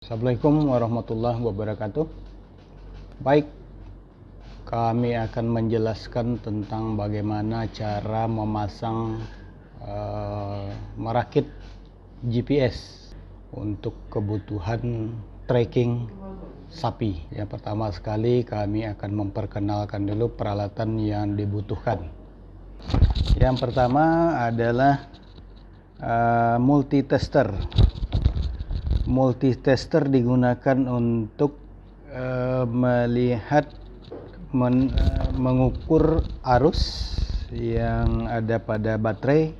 Assalamualaikum warahmatullahi wabarakatuh. Baik, kami akan menjelaskan tentang bagaimana cara memasang merakit GPS untuk kebutuhan tracking sapi. Yang pertama sekali kami akan memperkenalkan dulu peralatan yang dibutuhkan. Yang pertama adalah multitester. Multitester digunakan untuk melihat mengukur arus yang ada pada baterai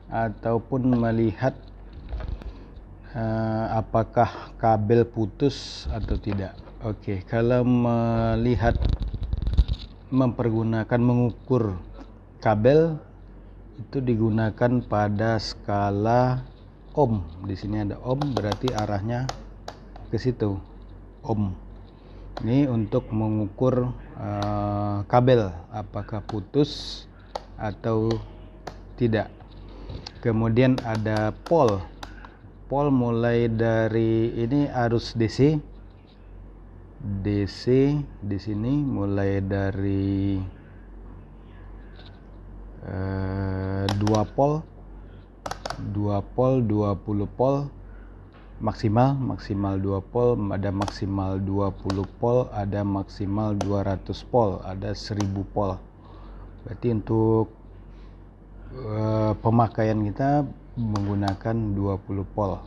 ataupun melihat apakah kabel putus atau tidak. Oke, kalau mempergunakan mengukur kabel itu digunakan pada skala ohm. Di sini ada ohm, berarti arahnya ke situ, ohm. Ini untuk mengukur kabel apakah putus atau tidak. Kemudian ada pol. Pol mulai dari ini arus DC. DC di sini mulai dari 2 pol, 20 pol maksimal 2 pol, ada maksimal 20 pol, ada maksimal 200 pol, ada 1000 pol. Berarti untuk pemakaian kita menggunakan 20 pol.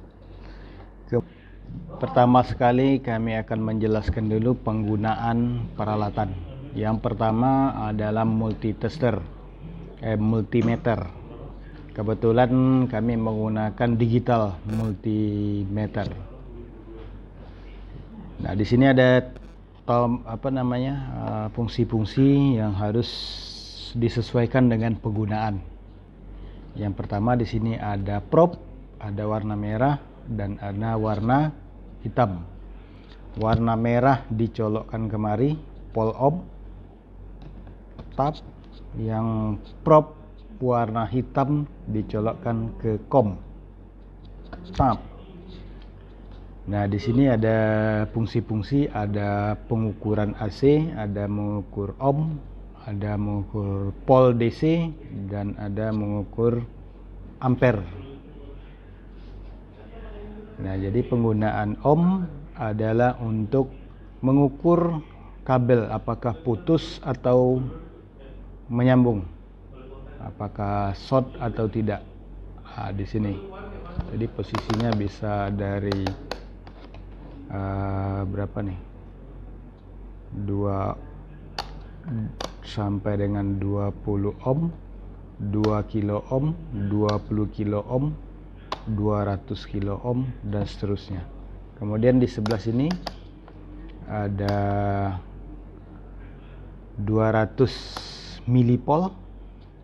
Pertama sekali kami akan menjelaskan dulu penggunaan peralatan. Yang pertama adalah multitester, multimeter. Kebetulan kami menggunakan digital multimeter. Nah, di sini ada fungsi-fungsi yang harus disesuaikan dengan penggunaan. Yang pertama di sini ada probe, ada warna merah dan ada warna hitam. Warna merah dicolokkan kemari, pol ohm, tab. Yang probe warna hitam dicolokkan ke COM, tab. Nah, di sini ada fungsi-fungsi, ada pengukuran AC, ada mengukur ohm, ada mengukur pol DC, dan ada mengukur ampere. Nah, jadi penggunaan ohm adalah untuk mengukur kabel apakah putus atau menyambung, apakah short atau tidak. Di sini jadi posisinya bisa dari berapa nih, 2 sampai dengan 20 ohm, 2 kilo ohm, 20 kilo ohm, 200 kilo ohm, dan seterusnya. Kemudian di sebelah sini ada 200 milipol.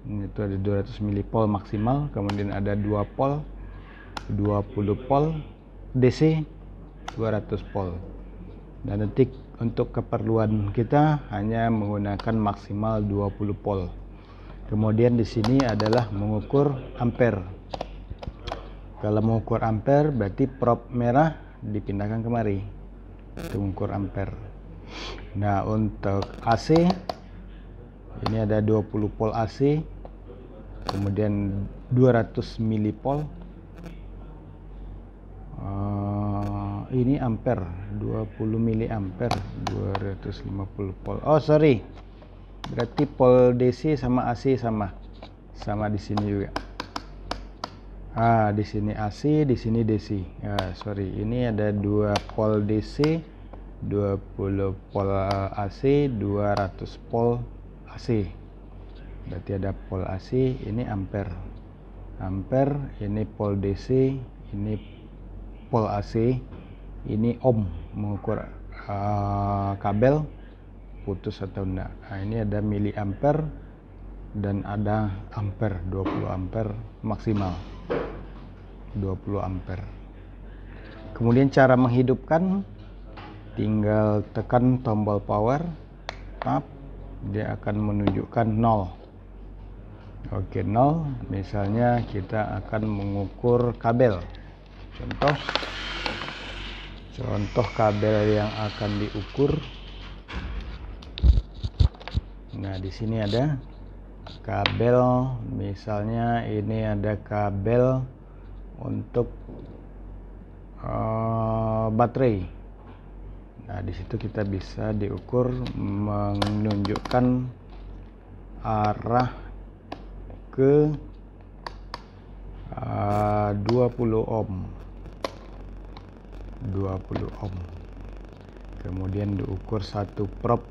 Itu ada 200 milipol maksimal. Kemudian ada 2 pol, 20 pol DC, 200 pol. Dan nanti untuk keperluan kita hanya menggunakan maksimal 20 pol. Kemudian di sini adalah mengukur ampere. Kalau mengukur ampere berarti probe merah dipindahkan kemari untuk mengukur ampere. Nah, untuk AC ini ada 20 pol AC, kemudian 200 milipol. Ini ampere, 20 miliampere, 250 pol. Oh, sorry. Berarti pol DC sama AC sama di sini juga. Di sini AC, di sini DC. Sorry, ini ada 2 pol DC, 20 pol AC, 200 pol AC. Berarti ada pol AC, ini ampere. Ampere, ini pol DC, ini pol AC, ini ohm, mengukur kabel putus atau enggak. Nah, ini ada miliampere dan ada ampere, 20 ampere maksimal. 20 ampere. Kemudian cara menghidupkan, tinggal tekan tombol power, tab, dia akan menunjukkan 0. Oke, 0. Misalnya kita akan mengukur kabel. Contoh Contoh kabel yang akan diukur. Nah, di sini ada kabel, misalnya ini ada kabel untuk baterai. Nah, di situ kita bisa diukur menunjukkan arah ke 20 ohm. Kemudian diukur satu prop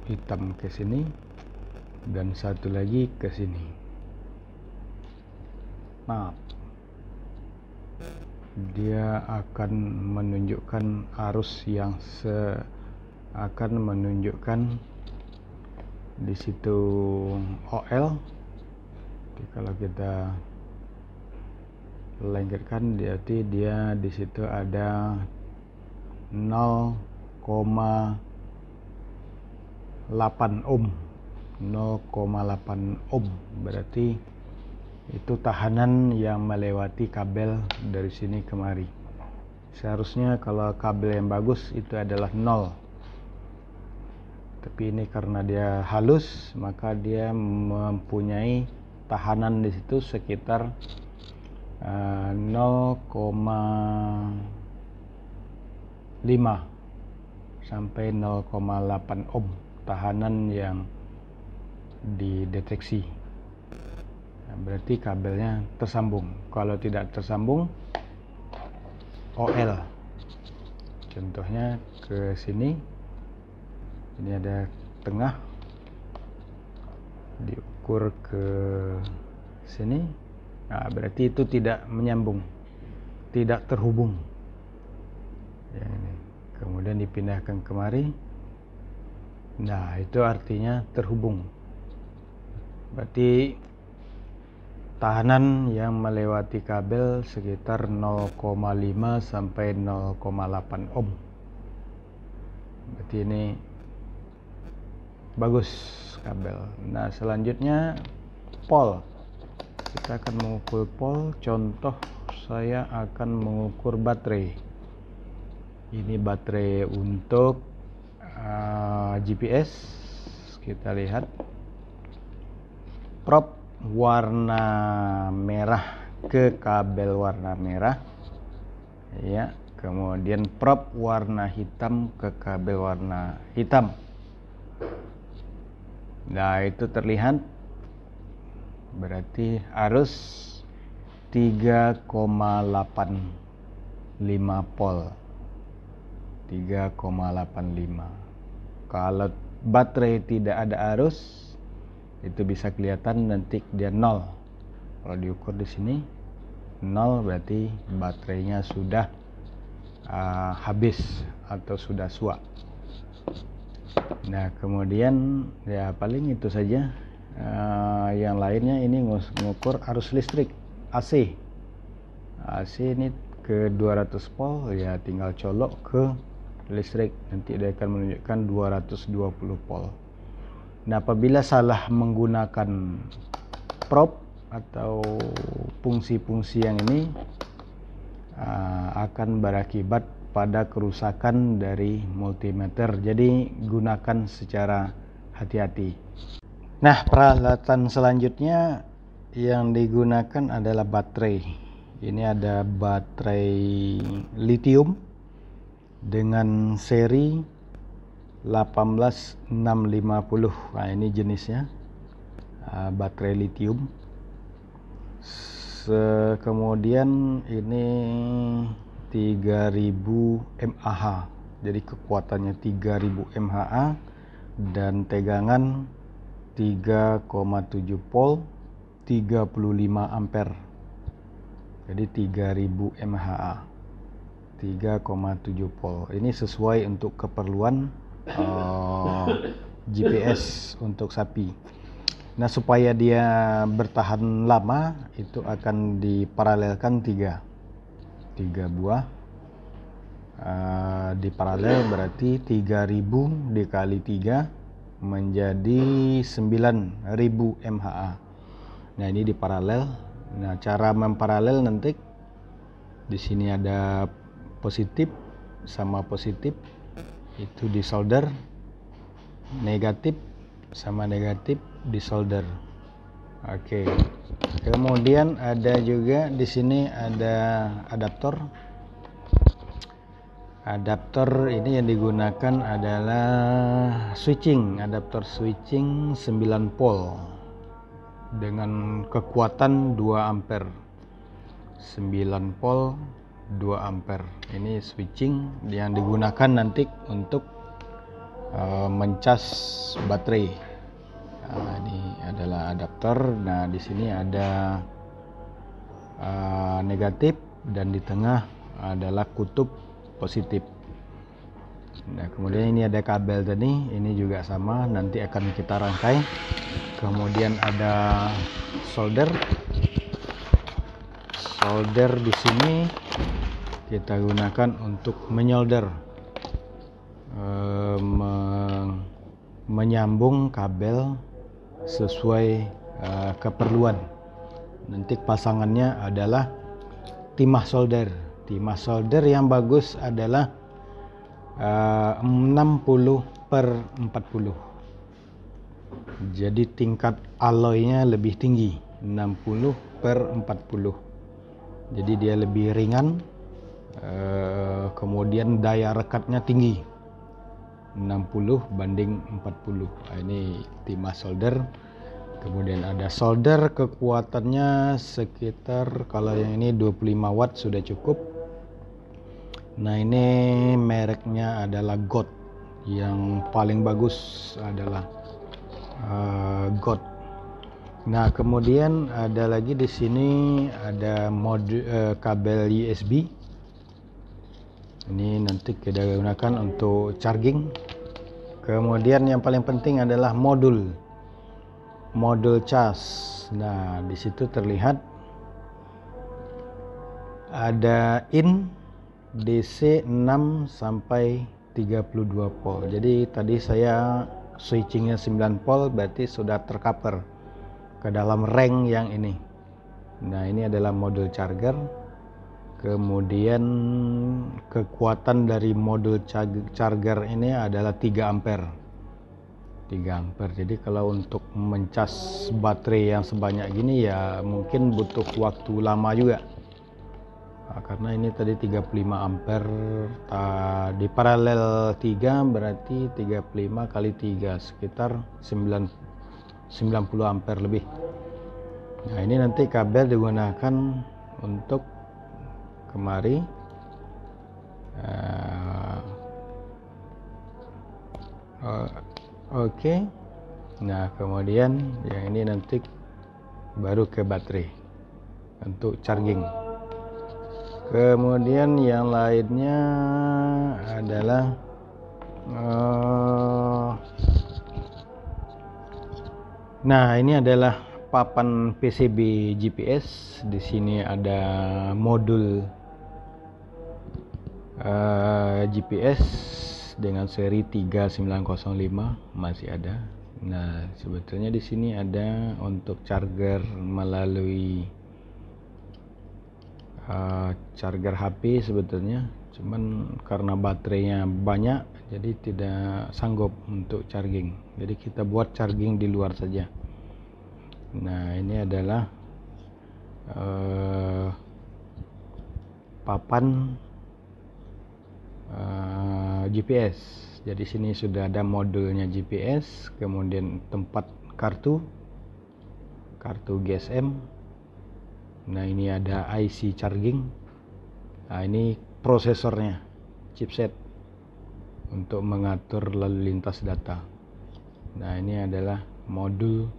hitam ke sini dan satu lagi ke sini. Maaf, dia akan menunjukkan arus yang akan menunjukkan di situ OL. Jadi kalau kita lengketkan, berarti dia di situ ada 0,8 ohm. 0,8 ohm berarti itu tahanan yang melewati kabel dari sini kemari. Seharusnya kalau kabel yang bagus itu adalah 0, tapi ini karena dia halus maka dia mempunyai tahanan di situ sekitar 0,5 sampai 0,8 ohm tahanan yang dideteksi. Nah, berarti kabelnya tersambung. Kalau tidak tersambung, OL. Contohnya ke sini, ini ada tengah, diukur ke sini. Nah, berarti itu tidak menyambung, tidak terhubung. Ya, ini. Kemudian dipindahkan kemari. Nah, itu artinya terhubung. Berarti tahanan yang melewati kabel sekitar 0,5 sampai 0,8 ohm. Berarti ini bagus kabel. Nah, selanjutnya pol. Kita akan mengukur pol. Contoh, saya akan mengukur baterai. Ini baterai untuk GPS. Kita lihat prop warna merah ke kabel warna merah, ya. Kemudian prop warna hitam ke kabel warna hitam. Nah, itu terlihat berarti arus 3,85 volt. 3,85. Kalau baterai tidak ada arus, itu bisa kelihatan nanti dia 0. Kalau diukur di sini 0, berarti baterainya sudah habis atau sudah suak. Nah, kemudian ya paling itu saja. Yang lainnya ini mengukur arus listrik AC. AC ini ke 200 volt, ya tinggal colok ke listrik, nanti dia akan menunjukkan 220 volt. Nah, apabila salah menggunakan prop atau fungsi-fungsi yang ini, akan berakibat pada kerusakan dari multimeter. Jadi gunakan secara hati-hati. Nah, peralatan selanjutnya yang digunakan adalah baterai. Ini ada baterai lithium dengan seri 18650. Nah, ini jenisnya baterai lithium. Kemudian ini 3000 mAh. Jadi kekuatannya 3000 mAh dan tegangan 3,7 volt, 35 ampere. Jadi 3000 mAh, 3,7 volt. Ini sesuai untuk keperluan GPS untuk sapi. Nah, supaya dia bertahan lama, itu akan diparalelkan 3 buah. Diparalel berarti 3000 dikali 3 menjadi 9000 mAh. Nah, ini diparalel. Nah, cara memparalel nanti di sini ada positif, sama positif itu di solder, negatif sama negatif di solder. Oke. Kemudian ada juga di sini ada adaptor. Adaptor ini yang digunakan adalah switching, adaptor switching 9 volt dengan kekuatan 2 ampere. 9 volt 2 ampere. Ini switching yang digunakan nanti untuk mencas baterai. Nah, ini adalah adaptor. Nah, di sini ada negatif dan di tengah adalah kutub positif. Nah, kemudian ini ada kabel tadi, ini juga sama, nanti akan kita rangkai. Kemudian ada solder. Solder di sini kita gunakan untuk menyolder, menyambung kabel sesuai keperluan. Nanti pasangannya adalah timah solder. Timah solder yang bagus adalah 60/40. Jadi tingkat alloynya lebih tinggi, 60/40. Jadi dia lebih ringan, kemudian daya rekatnya tinggi, 60/40. Ini timah solder. Kemudian ada solder, kekuatannya sekitar, kalau yang ini 25 watt sudah cukup. Nah, ini mereknya adalah God. Yang paling bagus adalah God. Nah, kemudian ada lagi di sini ada kabel USB. Ini nanti kita gunakan untuk charging. Kemudian yang paling penting adalah modul cas. Nah, di situ terlihat ada in DC 6 sampai 32 volt. Jadi tadi saya switchingnya 9 volt, berarti sudah tercover ke dalam rank yang ini. Nah, ini adalah modul charger. Kemudian kekuatan dari modul charger ini adalah 3 ampere. 3 ampere. Jadi kalau untuk mencas baterai yang sebanyak gini ya mungkin butuh waktu lama juga. Nah, karena ini tadi 35 ampere di paralel 3 berarti 35 kali 3 sekitar 90 ampere lebih. Nah, ini nanti kabel digunakan untuk kemari. Oke. Nah, kemudian yang ini nanti baru ke baterai untuk charging. Kemudian yang lainnya adalah nah, ini adalah papan PCB GPS. Di sini ada modul GPS dengan seri 3905 masih ada. Nah, sebetulnya di sini ada untuk charger melalui charger HP sebetulnya, cuman karena baterainya banyak jadi tidak sanggup untuk charging. Jadi kita buat charging di luar saja. Nah, ini adalah papan GPS. Jadi sini sudah ada modulnya GPS, kemudian tempat kartu GSM. Nah, ini ada IC charging. Nah, ini prosesornya, chipset untuk mengatur lalu lintas data. Nah, ini adalah modul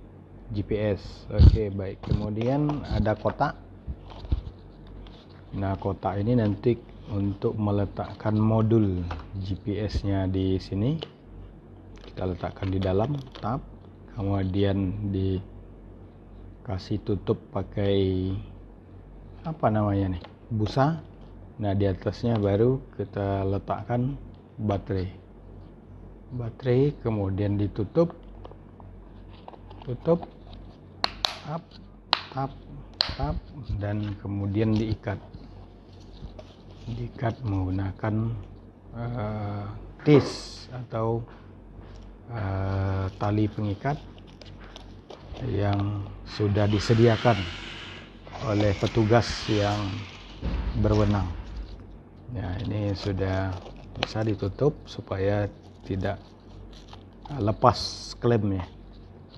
GPS. Oke, baik. Kemudian ada kotak. Nah, kotak ini nanti untuk meletakkan modul GPS-nya di sini. Kita letakkan di dalam tab, kemudian dikasih tutup pakai apa namanya nih, busa. Nah, di atasnya baru kita letakkan baterai, kemudian ditutup, tap, dan kemudian diikat menggunakan tis atau tali pengikat yang sudah disediakan oleh petugas yang berwenang. Ya, ini sudah bisa ditutup supaya tidak lepas klemnya.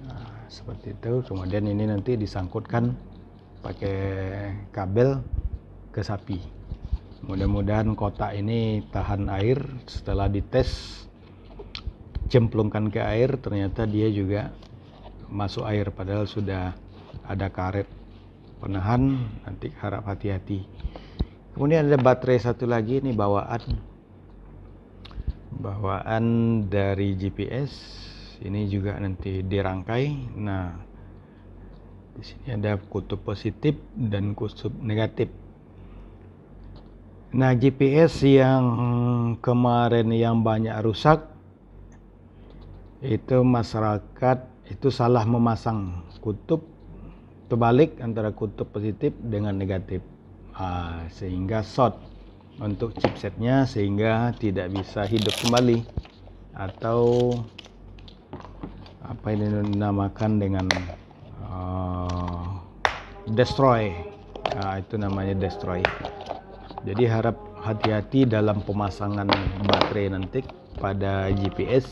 Nah, seperti itu. Kemudian ini nanti disangkutkan pakai kabel ke sapi. Mudah-mudahan kotak ini tahan air. Setelah dites, cemplungkan ke air, ternyata dia juga masuk air, padahal sudah ada karet penahan. Nanti harap hati-hati. Kemudian ada baterai satu lagi, ini bawaan dari GPS. Ini juga nanti dirangkai. Nah, di sini ada kutub positif dan kutub negatif. Nah, GPS yang kemarin yang banyak rusak itu masyarakat itu salah memasang kutub terbalik antara kutub positif dengan negatif, sehingga short untuk chipsetnya, sehingga tidak bisa hidup kembali, atau apa ini dinamakan dengan destroy. Itu namanya destroy. Jadi harap hati-hati dalam pemasangan baterai nanti pada GPS.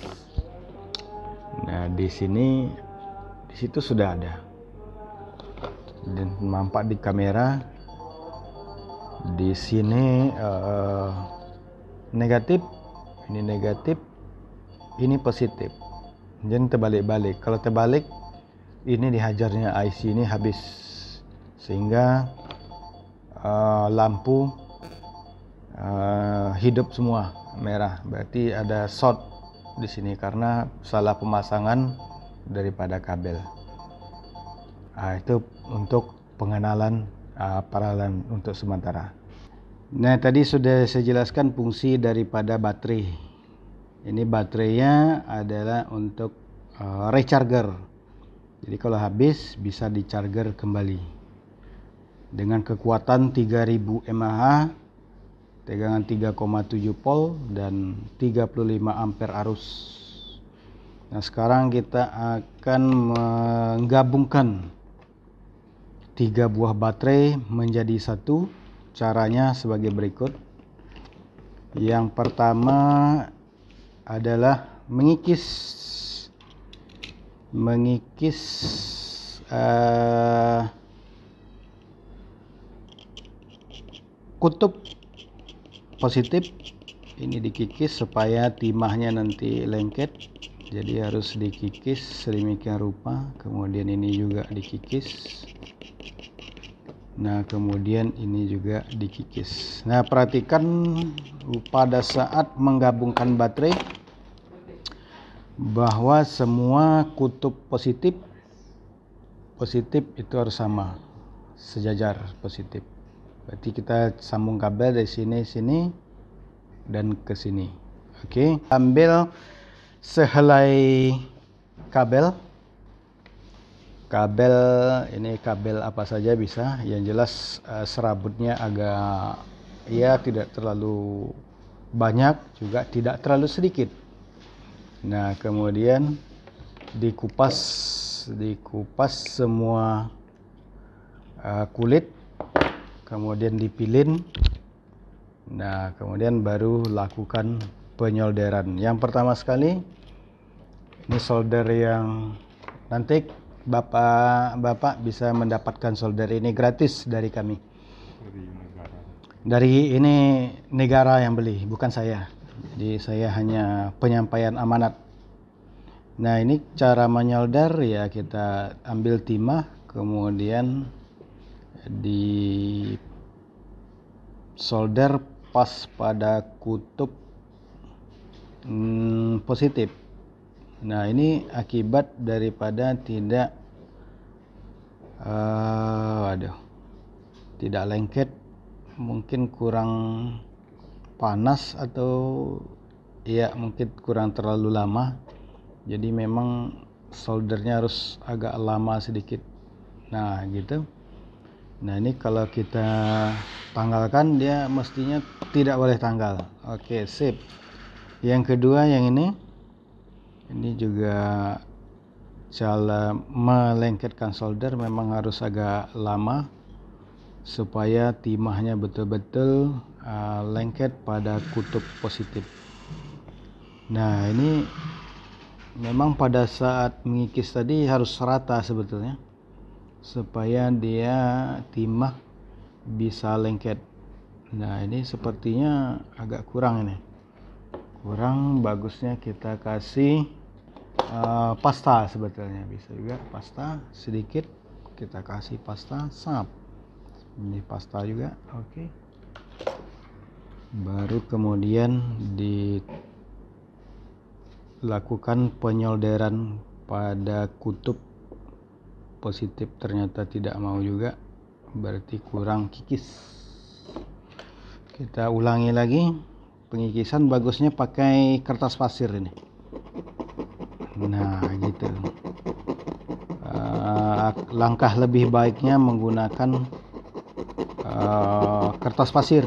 Nah, di situ sudah ada, dan nampak di kamera. Di sini negatif, ini negatif, ini positif. Jangan terbalik-balik. Kalau terbalik, ini dihajarnya IC ini habis, sehingga lampu hidup semua merah. Berarti ada short di sini karena salah pemasangan daripada kabel. Itu untuk pengenalan paralel untuk sementara. Nah, tadi sudah saya jelaskan fungsi daripada baterai. Ini baterainya adalah untuk recharger. Jadi kalau habis bisa dicharger kembali dengan kekuatan 3000 mAh, tegangan 3,7 volt dan 35 ampere arus. Nah, sekarang kita akan menggabungkan 3 buah baterai menjadi satu. Caranya sebagai berikut. Yang pertama adalah mengikis kutub positif ini, dikikis supaya timahnya nanti lengket. Jadi harus dikikis sedemikian rupa. Kemudian ini juga dikikis. Nah, kemudian ini juga dikikis. Nah, perhatikan pada saat menggabungkan baterai bahwa semua kutub positif itu harus sama, sejajar positif. Berarti kita sambung kabel dari sini dan ke sini. Oke, ambil sehelai kabel ini, kabel apa saja bisa, yang jelas serabutnya agak tidak terlalu banyak, juga tidak terlalu sedikit. Nah, kemudian dikupas semua kulit, kemudian dipilin. Nah, kemudian baru lakukan penyolderan. Yang pertama sekali, ini solder yang nanti Bapak bisa mendapatkan solder ini gratis dari kami. Dari ini negara yang beli, bukan saya. Jadi saya hanya penyampaian amanat. Nah, ini cara menyolder ya, kita ambil timah, kemudian di solder pas pada kutub positif. Nah, ini akibat daripada tidak lengket, mungkin kurang panas atau mungkin kurang terlalu lama. Jadi memang soldernya harus agak lama sedikit. Nah, gitu. Nah, ini kalau kita tanggalkan, dia mestinya tidak boleh tanggal. Oke, sip. Yang kedua yang ini juga cara melengketkan solder memang harus agak lama supaya timahnya betul-betul lengket pada kutub positif. Nah, ini memang pada saat mengikis tadi harus rata sebetulnya supaya dia timah bisa lengket. Nah, ini sepertinya agak kurang ini. Kurang, bagusnya kita kasih pasta sebetulnya, bisa juga pasta sedikit, kita kasih pasta sap. Ini pasta juga, oke. Baru kemudian dilakukan penyolderan pada kutub positif. Ternyata tidak mau juga, berarti kurang kikis. Kita ulangi lagi pengikisan, bagusnya pakai kertas pasir ini. Nah, gitu. Langkah lebih baiknya menggunakan kertas pasir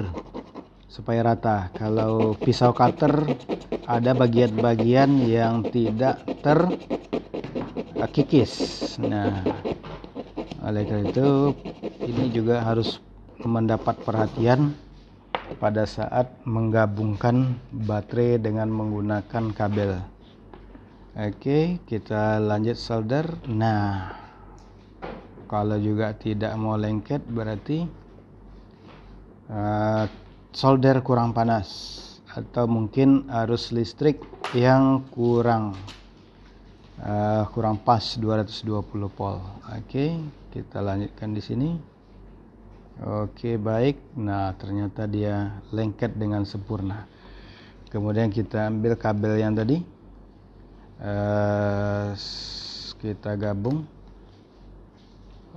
supaya rata. Kalau pisau cutter ada bagian-bagian yang tidak terkikis. Nah, oleh karena itu ini juga harus mendapat perhatian pada saat menggabungkan baterai dengan menggunakan kabel. Oke, kita lanjut solder. Nah, kalau juga tidak mau lengket berarti solder kurang panas atau mungkin arus listrik yang kurang pas 220 volt. Oke, kita lanjutkan di sini. Oke, baik. Nah, ternyata dia lengket dengan sempurna. Kemudian kita ambil kabel yang tadi, kita gabung.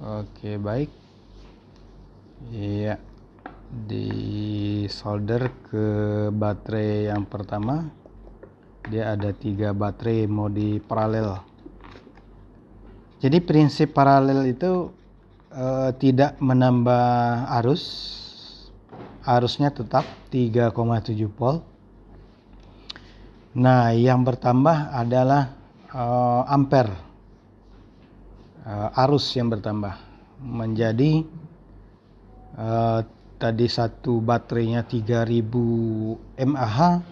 Oke, baik. Iya, di solder ke baterai yang pertama. Dia ada 3 baterai mode paralel. Jadi prinsip paralel itu tidak menambah arusnya tetap 3,7 volt. Nah, yang bertambah adalah ampere, arus yang bertambah menjadi tadi satu baterainya 3000 mAh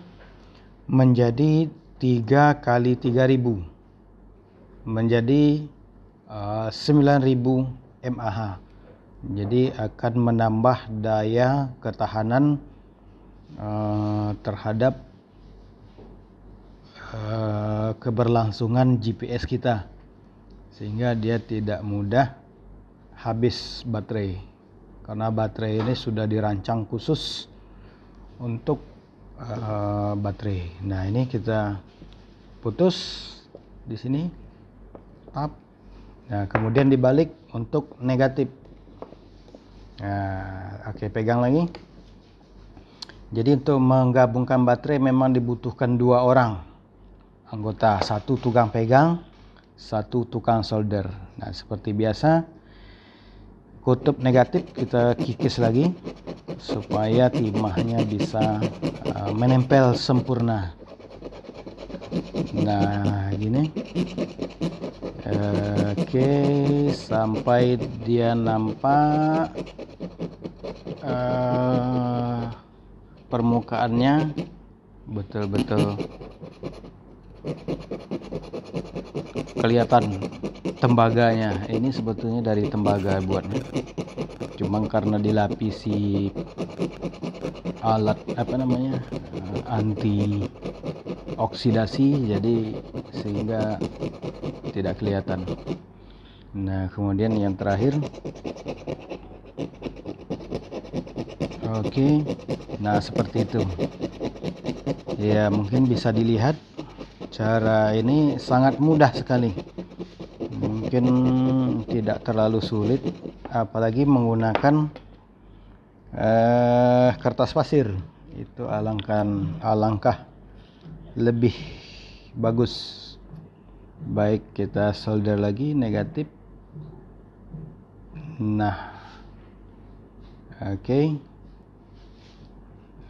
menjadi 3 kali 3000 menjadi 9000 mAh. Jadi akan menambah daya ketahanan terhadap keberlangsungan GPS kita, sehingga dia tidak mudah habis baterai, karena baterai ini sudah dirancang khusus untuk baterai. Nah, ini kita putus di sini, tap. Nah, kemudian dibalik untuk negatif. Nah, oke, pegang lagi. Jadi untuk menggabungkan baterai memang dibutuhkan 2 orang anggota, 1 tukang pegang, 1 tukang solder. Nah, seperti biasa, kutub negatif kita kikis lagi supaya timahnya bisa menempel sempurna. Nah, gini. Oke, sampai dia nampak permukaannya betul-betul kelihatan tembaganya. Ini sebetulnya dari tembaga buatnya, cuma karena dilapisi alat anti oksidasi, jadi sehingga tidak kelihatan. Nah, kemudian yang terakhir, oke. Nah, seperti itu ya, mungkin bisa dilihat. Cara ini sangat mudah sekali, mungkin tidak terlalu sulit, apalagi menggunakan kertas pasir. Itu alangkah lebih bagus. Baik, kita solder lagi negatif. Nah, oke.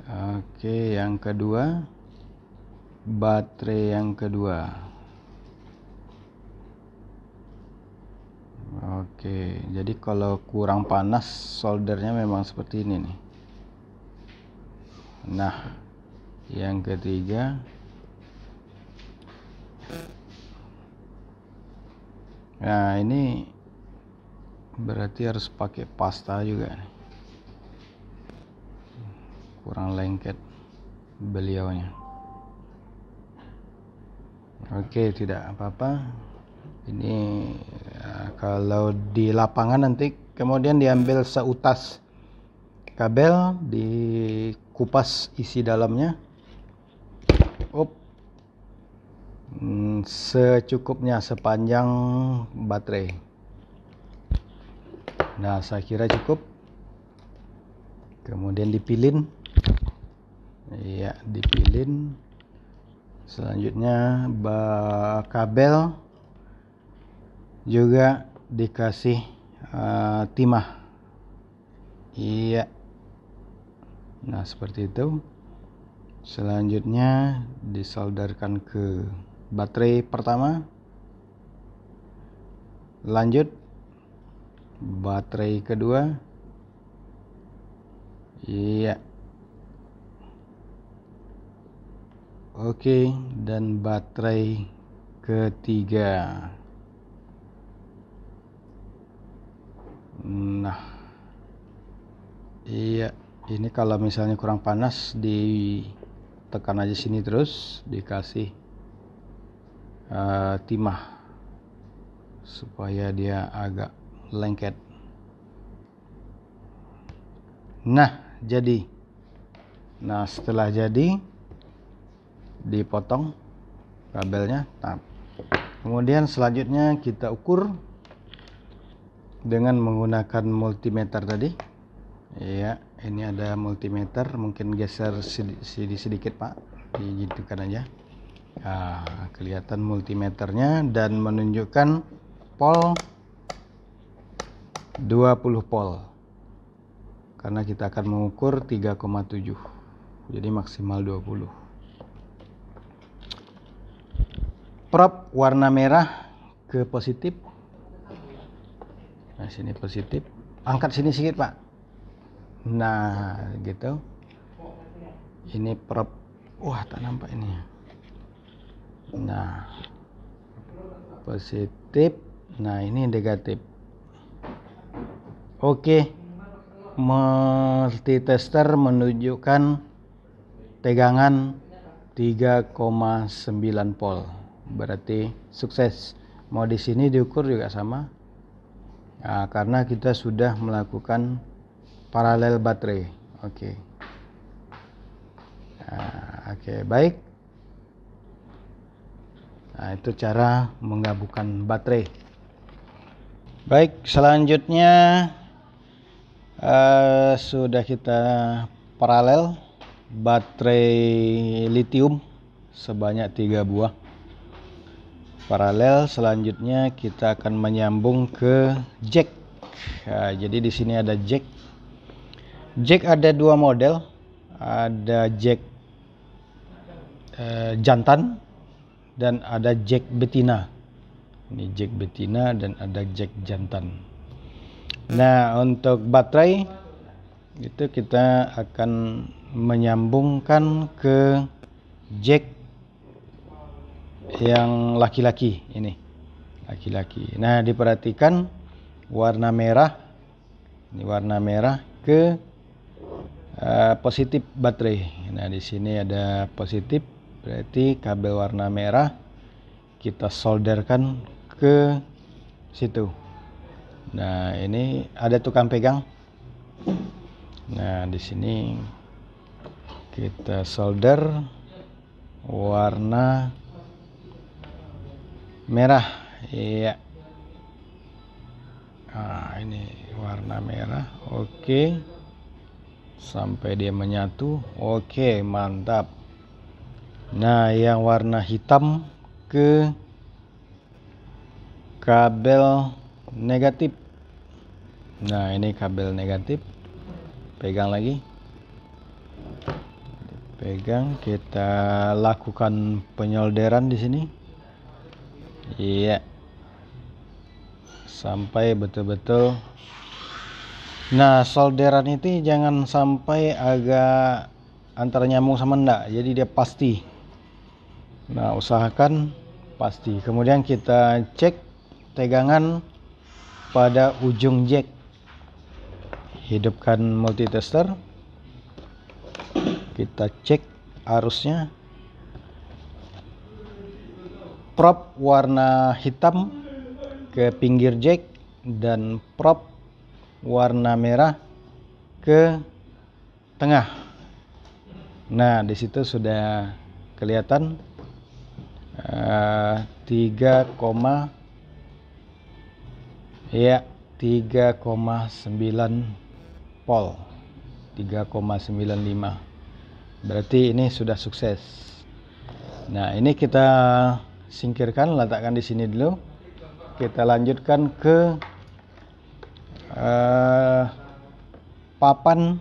Oke, yang kedua, baterai yang kedua. Oke, jadi kalau kurang panas soldernya memang seperti ini nih. Nah, yang ketiga, nah ini berarti harus pakai pasta juga nih. Kurang lengket beliaunya. Oke, tidak apa-apa. Ini kalau di lapangan nanti kemudian diambil seutas kabel, dikupas isi dalamnya. Secukupnya sepanjang baterai. Nah, saya kira cukup. Kemudian dipilin. Iya, dipilin. Selanjutnya kabel juga dikasih timah. Iya. Nah, seperti itu. Selanjutnya disolderkan ke baterai pertama. Lanjut baterai kedua. Iya. Oke, dan baterai ketiga. Nah, iya, ini kalau misalnya kurang panas ditekan aja sini terus, dikasih timah supaya dia agak lengket. Nah, jadi. Nah, setelah jadi dipotong kabelnya. Nah, kemudian selanjutnya kita ukur dengan menggunakan multimeter tadi. Ya, ini ada multimeter, mungkin geser sedikit Pak, dijitukan aja. Nah, kelihatan multimeternya dan menunjukkan pol 20 pol. Karena kita akan mengukur 3,7. Jadi maksimal 20. Prop warna merah ke positif. Nah, sini positif. Angkat sini sedikit, Pak. Nah, gitu. Ini prop. Wah, tak nampak ini. Nah, positif. Nah, ini negatif. Oke. Multitester menunjukkan tegangan 3,9 volt. Berarti sukses. Mau di sini diukur juga sama. Nah, karena kita sudah melakukan paralel baterai. Oke. Nah, oke, baik. Nah, itu cara menggabungkan baterai. Baik, selanjutnya sudah kita paralel baterai lithium sebanyak 3 buah. Paralel, selanjutnya kita akan menyambung ke jack. Nah, jadi di sini ada jack. Jack ada 2 model. Ada jack jantan dan ada jack betina. Ini jack betina dan ada jack jantan. Nah, untuk baterai itu kita akan menyambungkan ke jack yang laki-laki ini. Laki-laki. Nah, diperhatikan warna merah. Ini warna merah ke positif baterai. Nah, di sini ada positif, berarti kabel warna merah kita solderkan ke situ. Nah, ini ada tukang pegang. Nah, di sini kita solder warna merah. Iya. Nah, ini warna merah. Oke. Sampai dia menyatu. Oke, mantap. Nah, yang warna hitam ke kabel negatif. Nah, ini kabel negatif. Pegang lagi. pegang, kita lakukan penyolderan di sini. Iya, sampai betul-betul. Nah, solderan itu jangan sampai agak antara nyambung sama enggak, jadi dia pasti. Nah, usahakan pasti. Kemudian kita cek tegangan pada ujung jack. Hidupkan multitester. Kita cek arusnya. Prop warna hitam ke pinggir jack dan prop warna merah ke tengah. Nah, di situ sudah kelihatan 3,9 volt, 3,95. Berarti ini sudah sukses. Nah, ini kita singkirkan, letakkan di sini dulu. Kita lanjutkan ke papan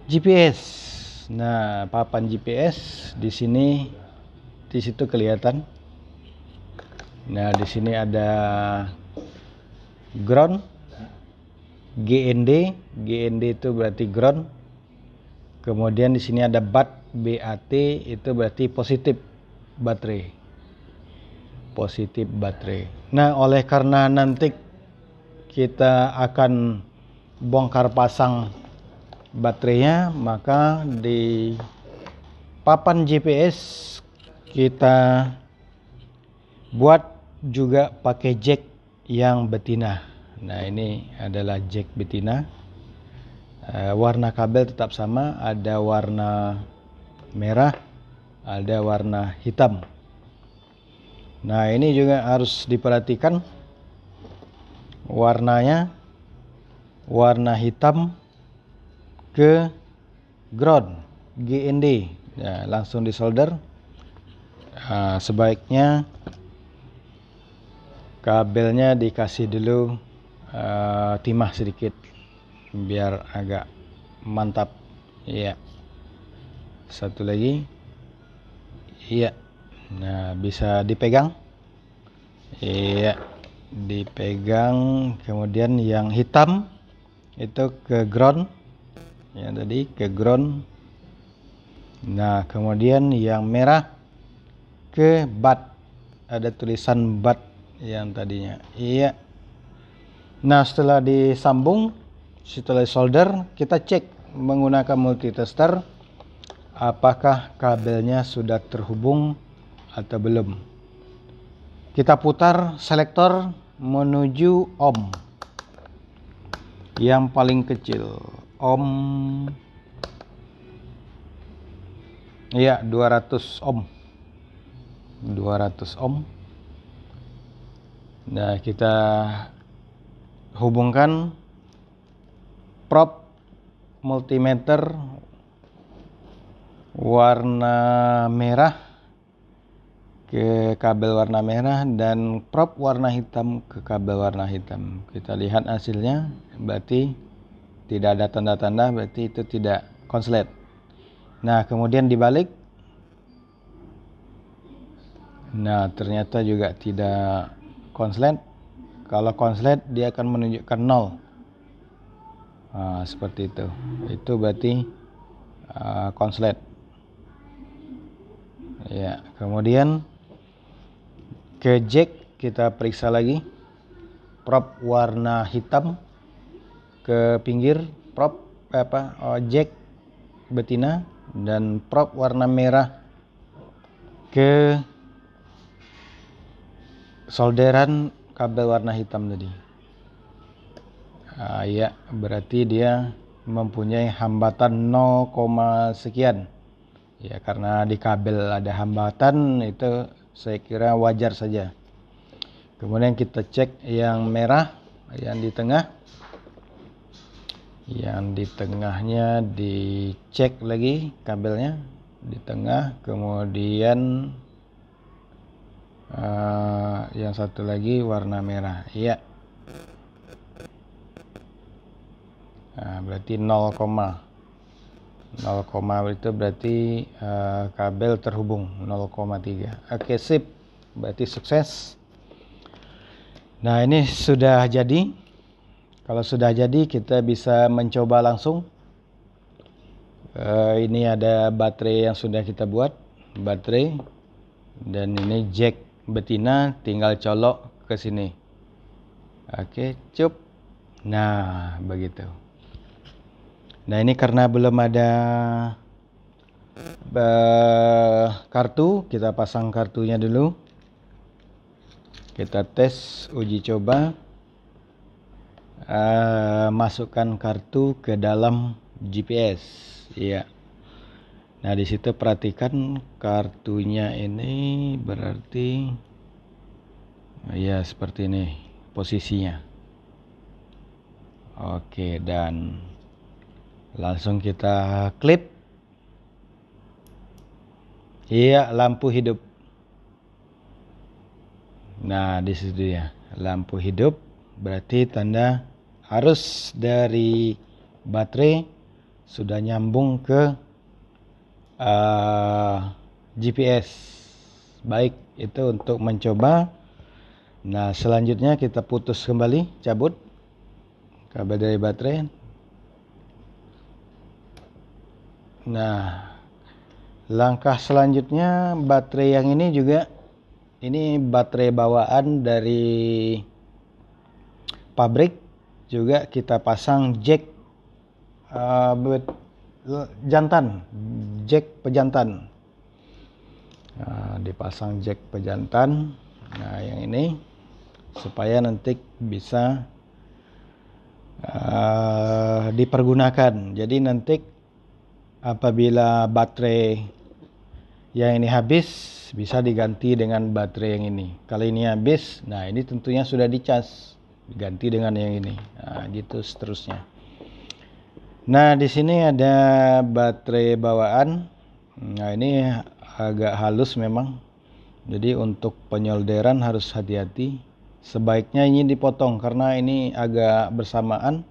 GPS. Nah, papan GPS di sini, di situ kelihatan. Nah, di sini ada ground, GND. GND itu berarti ground. Kemudian di sini ada BAT, itu berarti positif baterai. Positif baterai. Nah, oleh karena nanti kita akan bongkar pasang baterainya, maka di papan GPS kita buat juga pakai jack yang betina. Nah, ini adalah jack betina. Warna kabel tetap sama, ada warna merah, ada warna hitam. Nah, ini juga harus diperhatikan warnanya, warna hitam ke ground, GND. Nah, langsung disolder. Sebaiknya kabelnya dikasih dulu timah sedikit biar agak mantap. Iya, satu lagi. Iya. Nah, bisa dipegang. Iya, dipegang. Kemudian yang hitam itu ke ground, yang tadi ke ground. Nah, kemudian yang merah ke BAT, ada tulisan BAT yang tadinya. Iya. Nah, setelah disambung, setelah solder, kita cek menggunakan multitester apakah kabelnya sudah terhubung atau belum. Kita putar selektor menuju ohm yang paling kecil, ohm. Iya, 200 ohm. 200 ohm. Nah, kita hubungkan prop multimeter warna merah ke kabel warna merah dan prop warna hitam ke kabel warna hitam. Kita lihat hasilnya, berarti tidak ada tanda-tanda, berarti itu tidak konslet. Nah, kemudian dibalik. Nah, ternyata juga tidak konslet. Kalau konslet dia akan menunjukkan 0. Seperti itu. Itu berarti konslet. Ya, kemudian ke jack kita periksa lagi. Prop warna hitam ke pinggir prop jack betina dan prop warna merah ke solderan kabel warna hitam tadi. Ya, berarti dia mempunyai hambatan 0, sekian. Ya, karena di kabel ada hambatan, itu saya kira wajar saja. Kemudian kita cek yang merah, yang di tengah. Yang di tengahnya dicek lagi kabelnya di tengah. Kemudian yang satu lagi warna merah. Iya. Nah, berarti 0, 0, itu berarti kabel terhubung 0,3. Oke, sip. Berarti sukses. Nah, ini sudah jadi. Kalau sudah jadi, kita bisa mencoba langsung. Ini ada baterai yang sudah kita buat, baterai, dan ini jack betina, tinggal colok ke sini. Oke, cup. Nah, begitu. Nah, ini karena belum ada kartu, kita pasang kartunya dulu. Kita tes, uji coba. Masukkan kartu ke dalam GPS. Iya. Nah, di situ perhatikan kartunya ini berarti ya seperti ini posisinya. Oke, dan langsung kita klip. Iya, lampu hidup. Nah, di situ ya, lampu hidup berarti tanda arus dari baterai sudah nyambung ke GPS. Baik, itu untuk mencoba. Nah, selanjutnya kita putus kembali, cabut kabel dari baterai. Nah, langkah selanjutnya baterai yang ini juga, ini baterai bawaan dari pabrik, juga kita pasang jack jantan, jack pejantan. Nah, dipasang jack pejantan. Nah, yang ini supaya nanti bisa dipergunakan. Jadi nanti apabila baterai yang ini habis, bisa diganti dengan baterai yang ini. Kalau ini habis, nah ini tentunya sudah dicas, diganti dengan yang ini. Nah, gitu seterusnya. Nah, di sini ada baterai bawaan. Nah, ini agak halus memang. Jadi untuk penyolderan harus hati-hati. Sebaiknya ini dipotong karena ini agak bersamaan.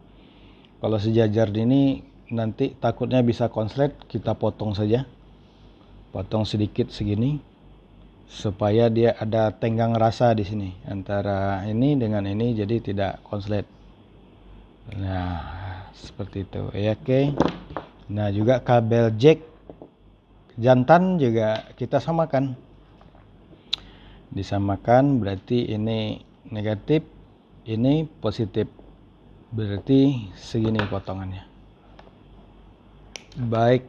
Kalau sejajar ini nanti takutnya bisa konslet, kita potong saja. Potong sedikit segini supaya dia ada tenggang rasa di sini antara ini dengan ini, jadi tidak konslet. Nah, seperti itu. Ya, oke. Nah, juga kabel jack jantan juga kita samakan. Disamakan berarti ini negatif, ini positif. Berarti segini potongannya. Baik.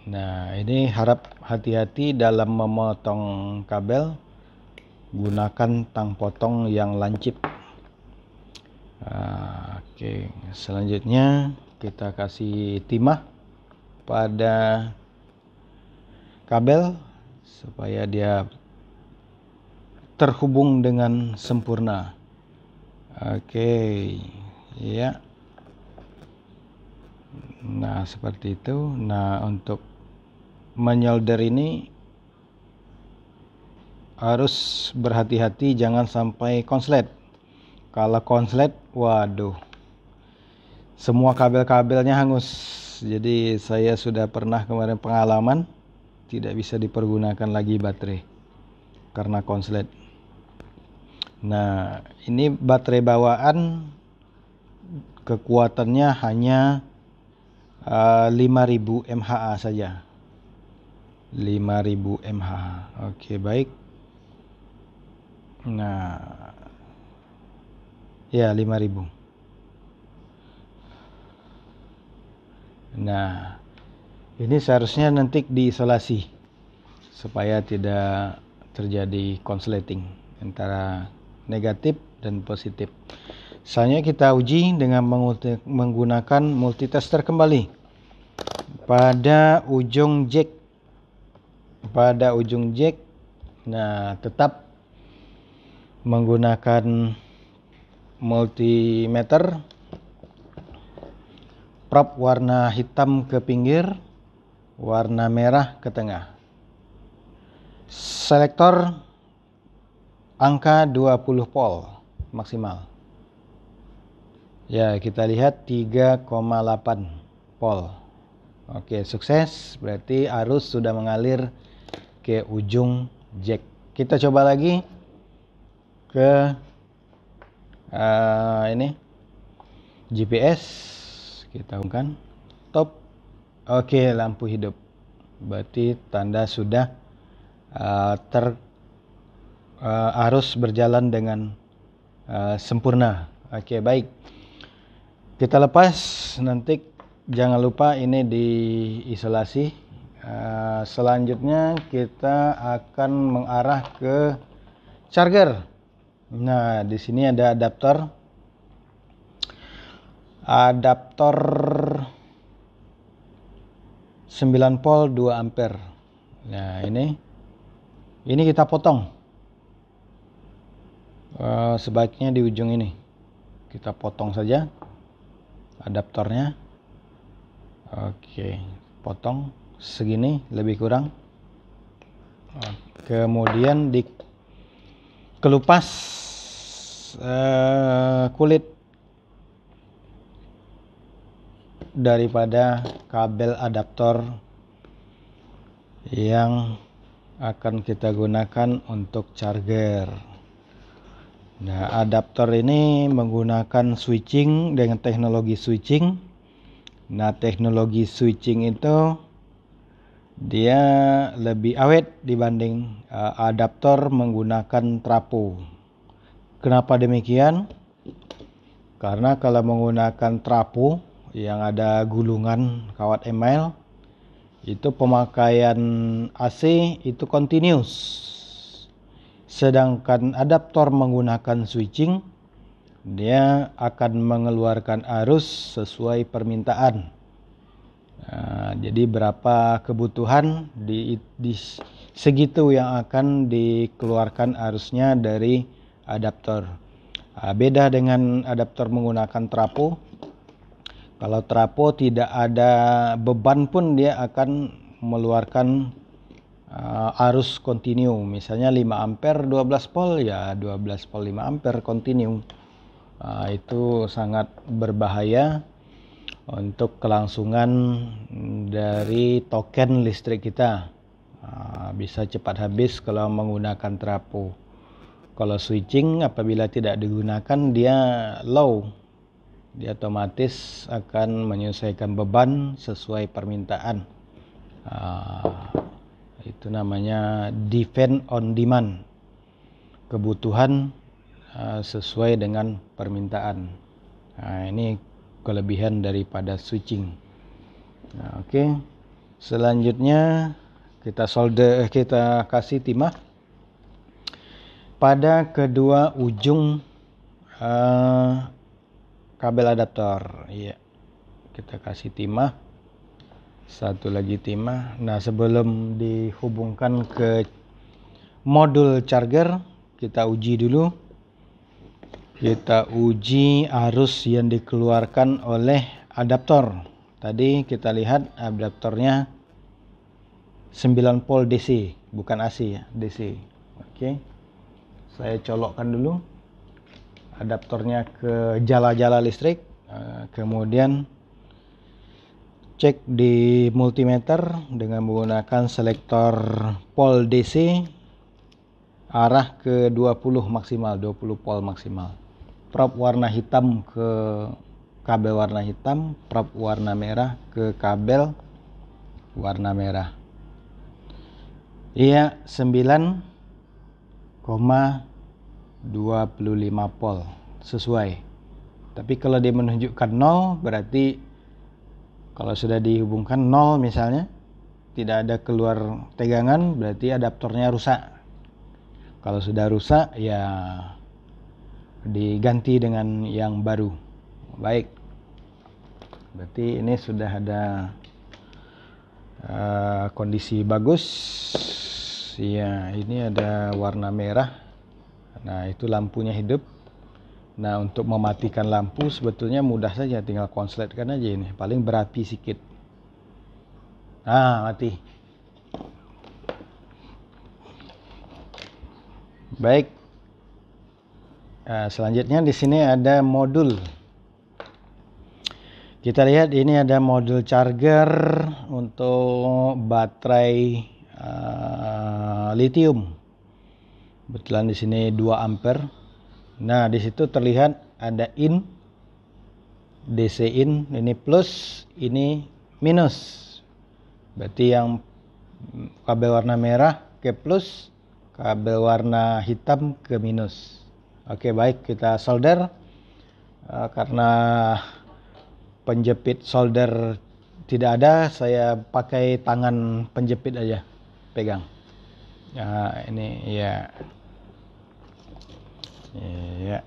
Nah, ini harap hati-hati dalam memotong kabel. Gunakan tang potong yang lancip. Oke, selanjutnya kita kasih timah pada kabel supaya dia terhubung dengan sempurna. Oke, ya. Nah, seperti itu. Nah, untuk menyolder ini harus berhati-hati, jangan sampai konslet. Kalau konslet, waduh, semua kabel-kabelnya hangus. Jadi saya sudah pernah kemarin pengalaman, tidak bisa dipergunakan lagi baterai karena konslet. Nah, ini baterai bawaan kekuatannya hanya 5000 mAh saja. 5000 mAh. Oke, baik. Nah, ya 5000. Nah, ini seharusnya nanti diisolasi supaya tidak terjadi konsleting antara negatif dan positif. Selanjutnya kita uji dengan menggunakan multitester kembali pada ujung jack. Nah, tetap menggunakan multimeter, prop warna hitam ke pinggir, warna merah ke tengah. Selektor angka 20 volt maksimal. Ya, kita lihat 3,8 volt. Oke, sukses. Berarti arus sudah mengalir ke ujung jack. Kita coba lagi ke ini GPS. Kita hubungkan top. Oke, lampu hidup. Berarti tanda sudah arus berjalan dengan sempurna. Oke, baik. Kita lepas, nanti jangan lupa ini diisolasi. Selanjutnya kita akan mengarah ke charger. Nah, di sini ada adaptor 9 volt 2 ampere. Nah, ini kita potong. Sebaiknya di ujung ini kita potong saja adaptornya. Oke, potong segini lebih kurang. Kemudian dikelupas kulit daripada kabel adaptor yang akan kita gunakan untuk charger. Nah, adaptor ini menggunakan switching dengan teknologi switching. Nah, teknologi switching itu dia lebih awet dibanding adaptor menggunakan trapo. Kenapa demikian? Karena kalau menggunakan trapo yang ada gulungan kawat email, itu pemakaian AC itu continuous. Sedangkan adaptor menggunakan switching, dia akan mengeluarkan arus sesuai permintaan. Nah, jadi berapa kebutuhan di segitu yang akan dikeluarkan arusnya dari adaptor. Beda dengan adaptor menggunakan trapo. Kalau trapo tidak ada beban pun dia akan mengeluarkan arus kontinu. Misalnya 5 ampere 12 volt, ya 12 volt 5 ampere kontinu. Itu sangat berbahaya untuk kelangsungan dari token listrik kita. Bisa cepat habis kalau menggunakan trapo. Kalau switching apabila tidak digunakan dia low. Dia otomatis akan menyesuaikan beban sesuai permintaan. Itu namanya defend on demand. Kebutuhan sesuai dengan permintaan. Ini kelebihan daripada switching. Oke. Selanjutnya kita kasih timah pada kedua ujung kabel adaptor. Iya. Kita kasih timah. Satu lagi timah. Nah, sebelum dihubungkan ke modul charger, kita uji dulu. Kita uji arus yang dikeluarkan oleh adaptor. Tadi kita lihat adaptornya 9 volt DC, bukan AC ya, DC. Oke. Saya colokkan dulu adaptornya ke jala-jala listrik. Kemudian cek di multimeter dengan menggunakan selektor pol DC arah ke 20 maksimal, 20 pol maksimal. Prop warna hitam ke kabel warna hitam, prop warna merah ke kabel warna merah. Iya, 9,25 pol sesuai. Tapi kalau dia menunjukkan 0 berarti kalau sudah dihubungkan 0 misalnya, tidak ada keluar tegangan, berarti adaptornya rusak. Kalau sudah rusak, ya diganti dengan yang baru. Baik. Berarti ini sudah ada kondisi bagus. Ya, ini ada warna merah. Nah, itu lampunya hidup. Nah, untuk mematikan lampu sebetulnya mudah saja, tinggal konsletkan aja ini. Paling berapi sedikit. Mati. Baik. Selanjutnya di sini ada modul. Kita lihat ini ada modul charger untuk baterai lithium. Kebetulan di sini 2 ampere. Nah, di situ terlihat ada in, DC in, ini plus, ini minus. Berarti yang kabel warna merah ke plus, kabel warna hitam ke minus. Oke, baik, kita solder. Karena penjepit solder tidak ada, saya pakai tangan penjepit aja, pegang. Ini ya, ya.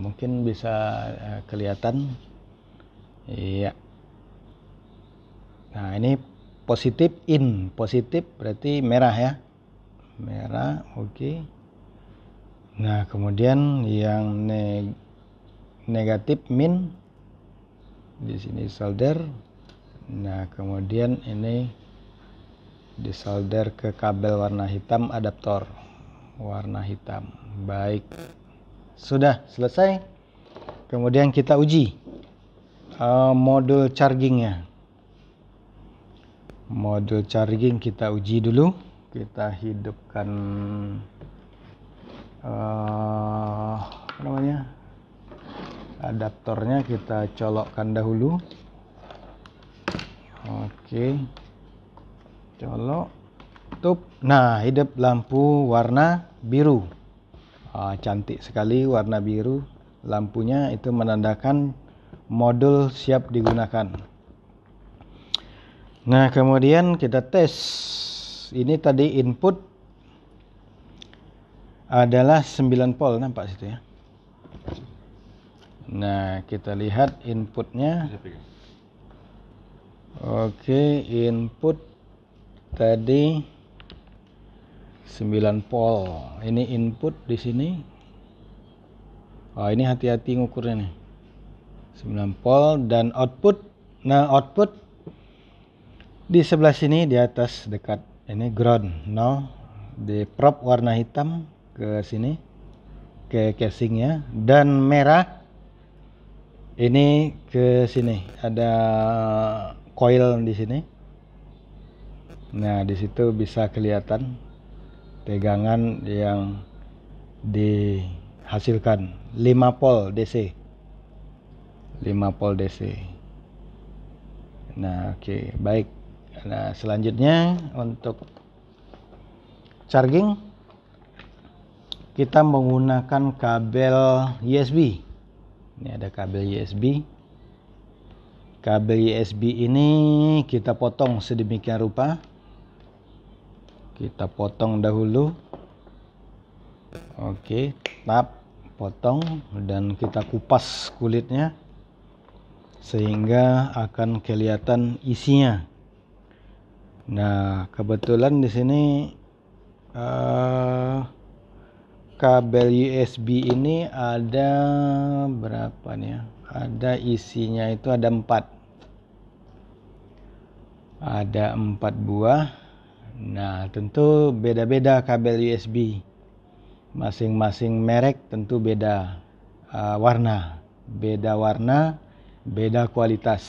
Mungkin bisa kelihatan. Iya. Nah, ini positif in, positif berarti merah ya, merah. Oke. Nah, kemudian yang negatif min, di sini solder. Nah, kemudian ini disolder ke kabel warna hitam, adaptor warna hitam. Baik, sudah selesai. Kemudian kita uji modul chargingnya. Modul charging kita uji dulu. Kita hidupkan apa namanya, adaptornya kita colokkan dahulu. Oke, colok, tutup. Nah, hidup lampu warna biru. Cantik sekali warna biru lampunya, itu menandakan modul siap digunakan. Nah, kemudian kita tes. Ini tadi input adalah 9 volt, nampak situ ya. Nah, kita lihat inputnya. Oke, input tadi 9 volt. Ini input di sini. Ini hati-hati ngukurnya nih. 9 volt dan output. Nah, output di sebelah sini, di atas dekat ini ground. No, di probe warna hitam ke sini, ke casingnya, dan merah ini ke sini. Ada coil di sini. Nah, di situ bisa kelihatan tegangan yang dihasilkan 5 volt DC. 5 volt DC. Nah, oke, baik. Nah, selanjutnya untuk charging kita menggunakan kabel USB. Ini ada kabel USB. Kabel USB ini kita potong sedemikian rupa. Kita potong dahulu. Oke, tap, potong, dan kita kupas kulitnya sehingga akan kelihatan isinya. Nah, kebetulan di sini kabel USB ini ada berapa nih ya? Ada isinya itu ada 4. Ada 4 buah. Nah, tentu beda-beda kabel USB. Masing-masing merek tentu beda warna. Beda warna, beda kualitas.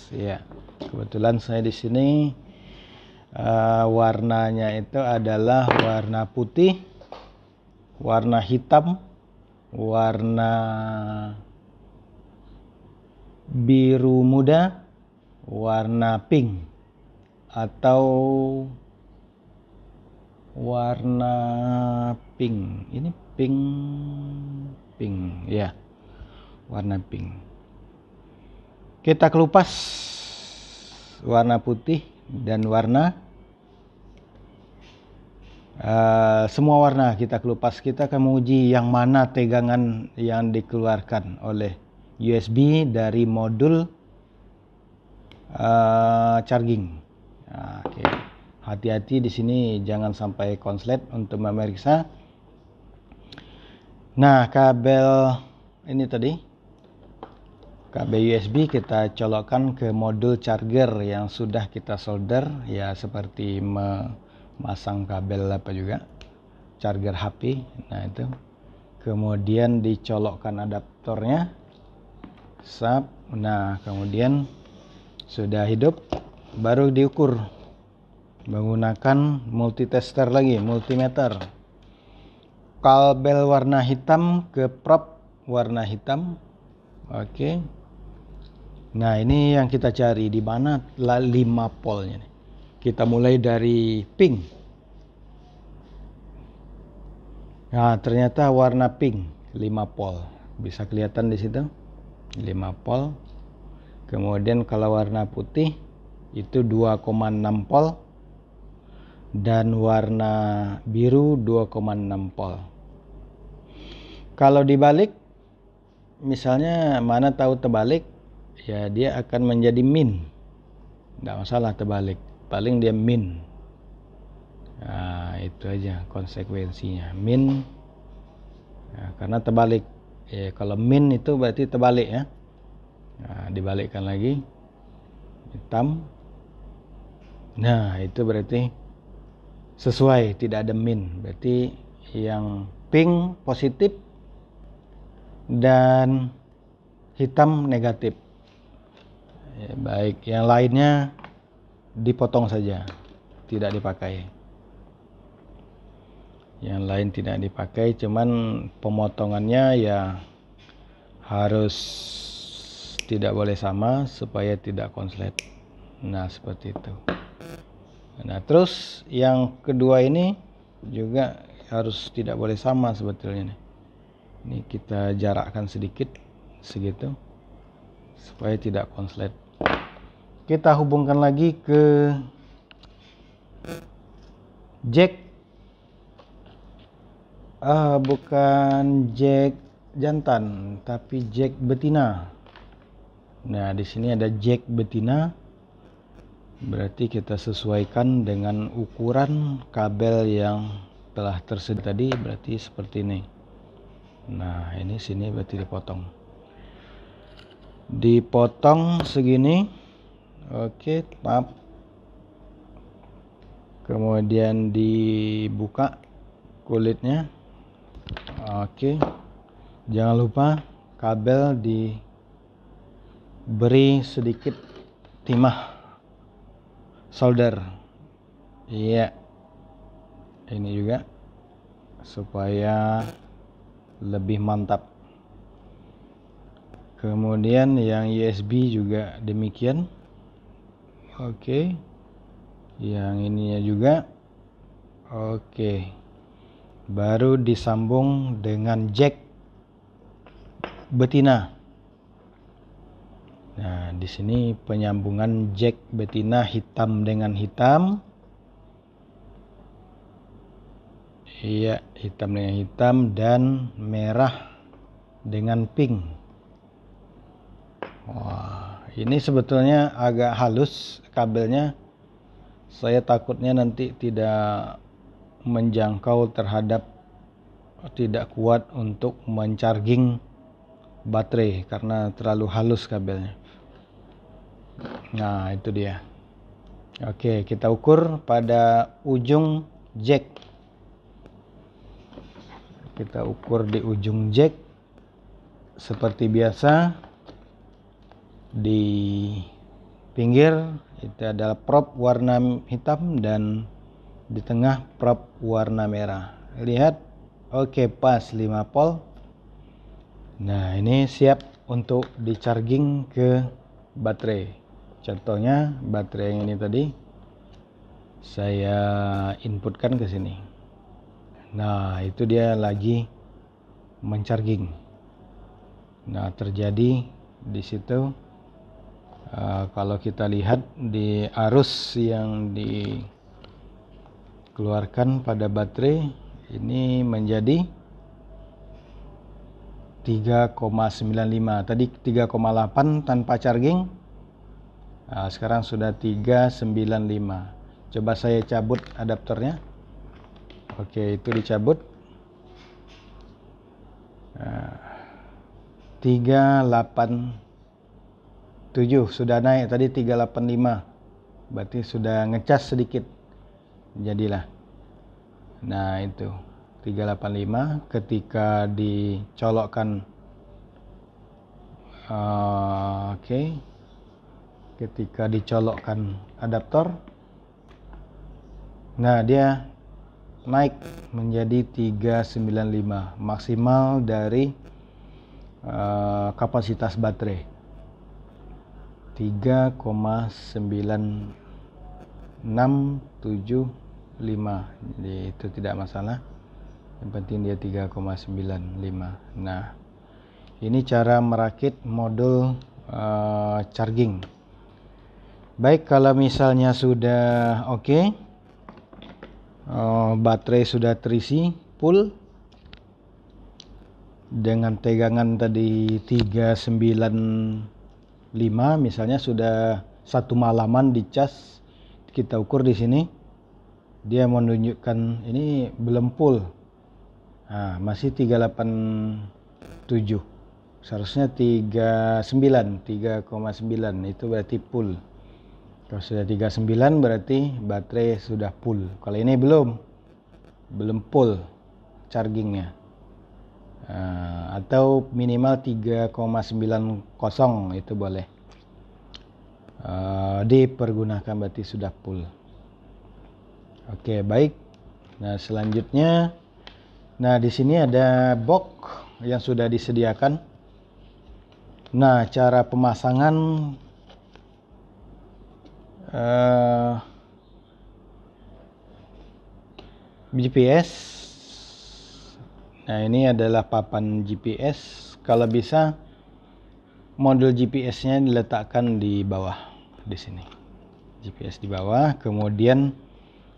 Ya, kebetulan saya di sini warnanya itu adalah warna putih, warna hitam, warna biru muda, warna pink, atau warna pink. Ini pink ya, warna pink. Kita kelupas warna putih dan warna semua warna kita kelupas. Kita akan menguji yang mana tegangan yang dikeluarkan oleh USB dari modul charging. Oke. Hati-hati di sini, jangan sampai konslet untuk memeriksa. Nah, kabel ini tadi, kabel USB kita colokkan ke modul charger yang sudah kita solder, ya seperti memasang kabel apa juga, charger HP. Nah, itu kemudian dicolokkan adaptornya, sap, Nah, kemudian sudah hidup, baru diukur menggunakan multitester lagi, multimeter. Kabel warna hitam ke prop warna hitam. Oke. Nah, ini yang kita cari, di mana 5 polnya. Kita mulai dari pink. Nah, ternyata warna pink 5 pol. Bisa kelihatan di situ 5 pol. Kemudian kalau warna putih itu 2,6 pol. Dan warna biru 2,6 pol. Kalau dibalik, misalnya mana tahu terbalik, ya dia akan menjadi min. Nggak masalah terbalik, paling dia min. Nah, itu aja konsekuensinya, min. Nah, karena terbalik. Ya, kalau min itu berarti terbalik ya. Nah, dibalikkan lagi, hitam. Nah, itu berarti sesuai, tidak ada min. Berarti yang pink positif dan hitam negatif. Ya, baik, yang lainnya dipotong saja, tidak dipakai. Yang lain tidak dipakai, cuman pemotongannya ya harus tidak boleh sama supaya tidak konslet. Nah, seperti itu. Nah, terus yang kedua ini juga harus tidak boleh sama sebetulnya nih. Ini kita jarakkan sedikit segitu supaya tidak konslet. Kita hubungkan lagi ke jack, bukan jack jantan tapi jack betina. Nah, di sini ada jack betina. Berarti kita sesuaikan dengan ukuran kabel yang telah tersedia tadi, berarti seperti ini. Nah, ini sini berarti dipotong segini. Oke, tap. Kemudian dibuka kulitnya. Oke. Jangan lupa kabel diberi sedikit timah solder. Iya. Ini juga supaya lebih mantap. Kemudian yang USB juga demikian. Oke. Yang ininya juga. Oke. Baru disambung dengan jack betina. Nah, di sini penyambungan jack betina hitam dengan hitam. Iya, hitam dengan hitam dan merah dengan pink. Wah, ini sebetulnya agak halus kabelnya. Saya takutnya nanti tidak menjangkau terhadap, tidak kuat untuk mencharging baterai karena terlalu halus kabelnya. Nah, itu dia. Oke, kita ukur pada ujung jack. Kita ukur di ujung jack seperti biasa. Di pinggir itu adalah prop warna hitam dan di tengah prop warna merah. Lihat, oke, pas 5 pol. Nah, ini siap untuk di-charging ke baterai. Contohnya baterai yang ini tadi saya inputkan ke sini. Nah, itu dia lagi mencharging. Nah, terjadi di situ. Kalau kita lihat di arus yang dikeluarkan pada baterai ini menjadi 3,95. Tadi 3,8 tanpa charging. Nah, sekarang sudah 3,95. Coba saya cabut adaptornya. Oke, itu dicabut. 387 sudah naik, tadi 385. Berarti sudah ngecas sedikit. Jadilah. Nah, itu 385 ketika dicolokkan Oke. Ketika dicolokkan adaptor, nah dia naik menjadi 395 maksimal dari kapasitas baterai 3,9675. Jadi itu tidak masalah, yang penting dia 3,95. Nah, ini cara merakit modul charging. Baik, kalau misalnya sudah oke, baterai sudah terisi full dengan tegangan tadi 395, misalnya sudah satu malaman dicas, kita ukur di sini, dia menunjukkan ini belum full. Nah, masih 387. Seharusnya 3,9 itu berarti full. Kalau sudah 39 berarti baterai sudah full. Kalau ini belum full chargingnya. Atau minimal 3,90 itu boleh dipergunakan, berarti sudah full. Oke, baik. Nah, selanjutnya, nah di sini ada box yang sudah disediakan. Nah, cara pemasangan GPS. Nah, ini adalah papan GPS. Kalau bisa modul GPS-nya diletakkan di bawah, di sini. GPS di bawah, kemudian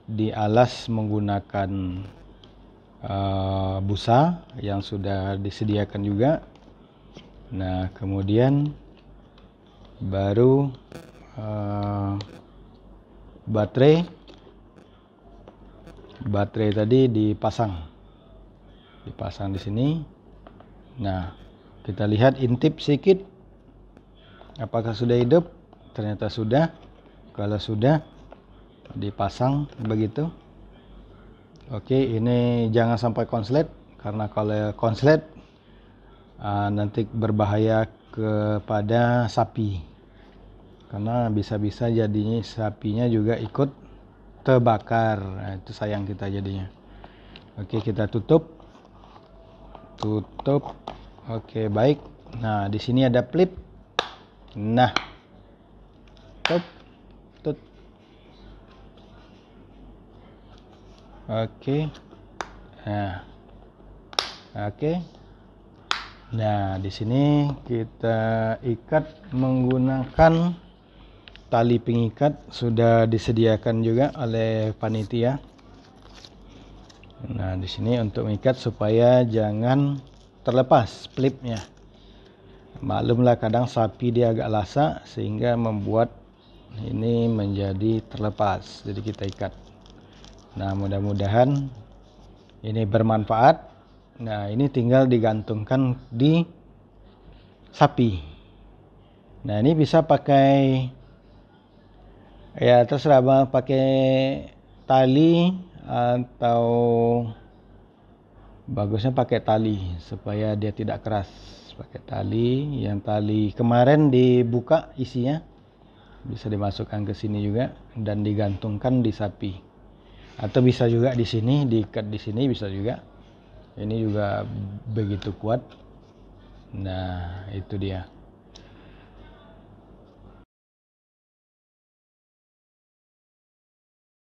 dialas menggunakan busa yang sudah disediakan juga. Nah, kemudian baru baterai tadi dipasang di sini. Nah, kita lihat intip sedikit apakah sudah hidup. Ternyata sudah. Kalau sudah, dipasang begitu. Oke, ini jangan sampai konslet, karena kalau konslet nanti berbahaya kepada sapi, karena bisa-bisa jadinya sapinya juga ikut terbakar. Nah, itu sayang kita jadinya. Oke, kita tutup. Oke, baik. Nah, di sini ada flip. Nah, tut. Oke. Nah, oke. Nah, di sini kita ikat menggunakan tali pengikat, sudah disediakan juga oleh panitia. Nah, di sini untuk mengikat supaya jangan terlepas flipnya. Maklumlah kadang sapi dia agak lasak sehingga membuat ini menjadi terlepas. Jadi kita ikat. Nah, mudah-mudahan ini bermanfaat. Nah, ini tinggal digantungkan di sapi. Nah, ini bisa pakai, ya terserah bang, pakai tali atau bagusnya pakai tali supaya dia tidak keras. Pakai tali, yang tali kemarin dibuka isinya, bisa dimasukkan ke sini juga dan digantungkan di sapi. Atau bisa juga di sini, diikat di sini bisa juga. Ini juga begitu kuat. Nah, itu dia.